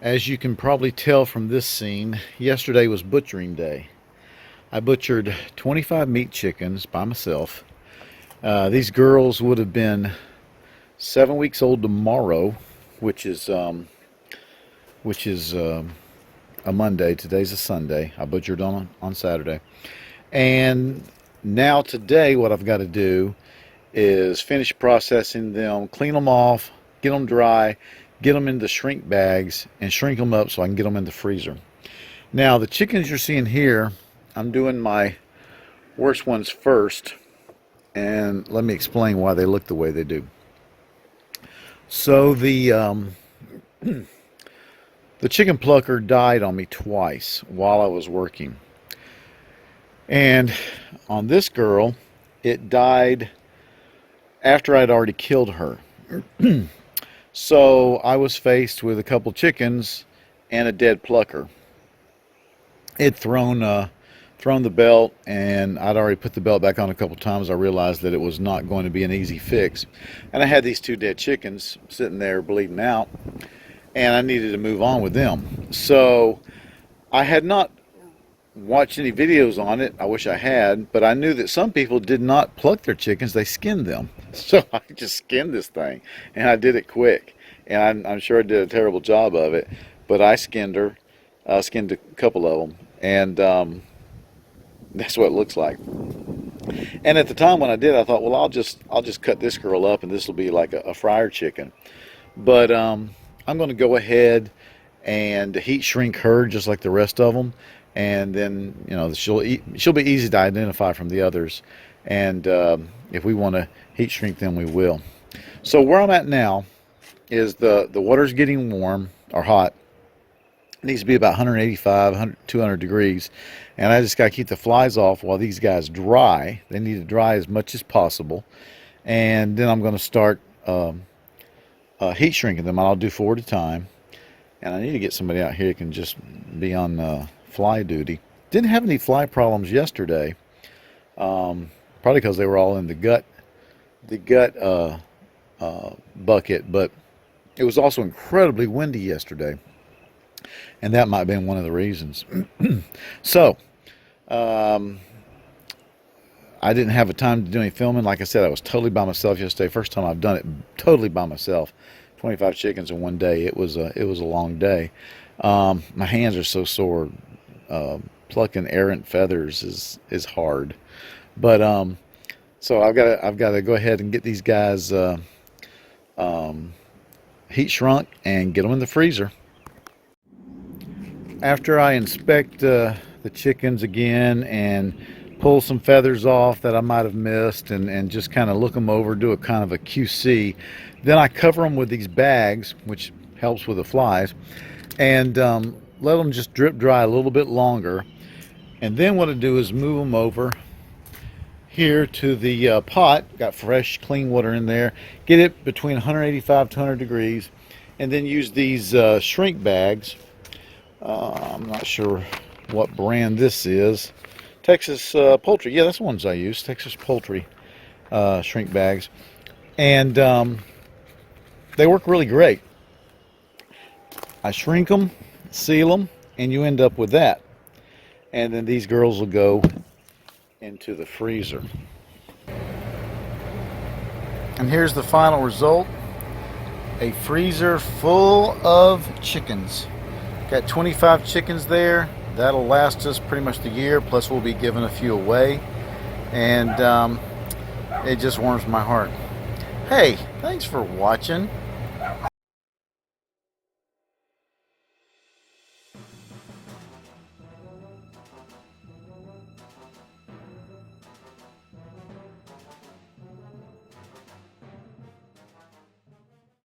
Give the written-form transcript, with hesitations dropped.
As you can probably tell from this scene, yesterday was butchering day. I butchered 25 meat chickens by myself. These girls would have been 7 weeks old tomorrow, which is a Monday. Today's a Sunday. I butchered on Saturday, and now today what I've got to do is finish processing them, clean them off, get them dry, get them into shrink bags, and shrink them up so I can get them in the freezer. Now the chickens you're seeing here, I'm doing my worst ones first, and let me explain why they look the way they do. So the chicken plucker died on me twice while I was working, and on this girl it died after I'd already killed her. So I was faced with a couple chickens and a dead plucker. It thrown the belt, and I'd already put the belt back on a couple times. I realized that it was not going to be an easy fix, and I had these two dead chickens sitting there bleeding out, and I needed to move on with them. So I had not watched any videos on it. I wish I had, but I knew that some people did not pluck their chickens, they skinned them. So I just skinned this thing, and I did it quick, and I'm sure I did a terrible job of it, but I skinned her. Skinned a couple of them, and that's what it looks like. And at the time when I did, I thought, well, I'll just cut this girl up, and this will be like a fryer chicken. But I'm going to go ahead and heat shrink her just like the rest of them, and then she'll be easy to identify from the others. And if we want to heat shrink them, we will. So where I'm at now is the water's getting warm or hot. It needs to be about 185, 200 degrees, and I just got to keep the flies off while these guys dry. They need to dry as much as possible, and then I'm going to start heat shrinking them. I'll do 4 at a time, and I need to get somebody out here who can just be on fly duty. Didn't have any fly problems yesterday, probably because they were all in the gut bucket, but it was also incredibly windy yesterday, and that might have been one of the reasons. So I didn't have a time to do any filming. Like I said, I was totally by myself yesterday. First time I've done it totally by myself. 25 chickens in one day. It was a long day. My hands are so sore. Plucking errant feathers is hard. But so I've got to go ahead and get these guys heat shrunk and get them in the freezer. After I inspect the chickens again and pull some feathers off that I might have missed, and just kind of look them over, do a kind of a QC, then I cover them with these bags, which helps with the flies, and let them just drip dry a little bit longer. And then what I do is move them over here to the pot. Got fresh clean water in there, get it between 185 to 200 degrees, and then use these shrink bags. I'm not sure what brand this is. Texas Poultry. Yeah, that's the ones I use. Texas Poultry shrink bags. And they work really great. I shrink them, seal them, and you end up with that. And then these girls will go into the freezer. And here's the final result. A freezer full of chickens. Got 25 chickens there. That'll last us pretty much the year, plus we'll be giving a few away, and it just warms my heart. Hey, thanks for watching.